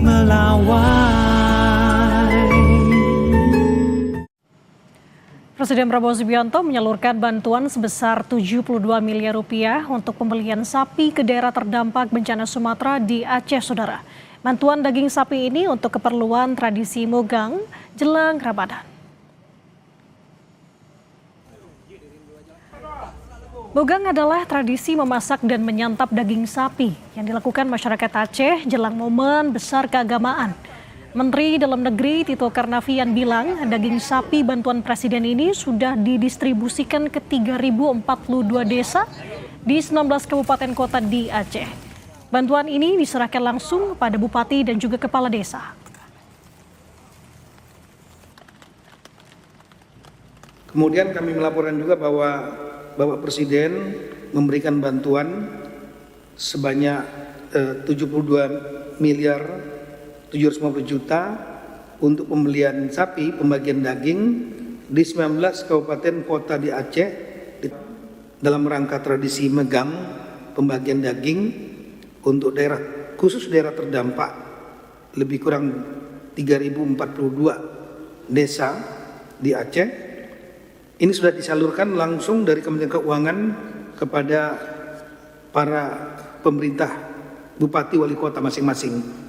melawai. Presiden Prabowo Subianto menyalurkan bantuan sebesar 72 miliar rupiah untuk pembelian sapi ke daerah terdampak bencana Sumatera di Aceh, Saudara. Bantuan daging sapi ini untuk keperluan tradisi Mogang jelang Ramadan. Mogang adalah tradisi memasak dan menyantap daging sapi yang dilakukan masyarakat Aceh jelang momen besar keagamaan. Menteri Dalam Negeri Tito Karnavian bilang daging sapi bantuan presiden ini sudah didistribusikan ke 3.042 desa di 19 kabupaten kota di Aceh. Bantuan ini diserahkan langsung pada bupati dan juga kepala desa. Kemudian kami melaporkan juga bahwa Bapak Presiden memberikan bantuan sebanyak 72 miliar 750 juta untuk pembelian sapi, pembagian daging di 19 kabupaten kota di Aceh dalam rangka tradisi Megang, pembagian daging untuk daerah khusus daerah terdampak lebih kurang 3.042 desa di Aceh. Ini sudah disalurkan langsung dari Kementerian Keuangan kepada para pemerintah, bupati, wali kota masing-masing.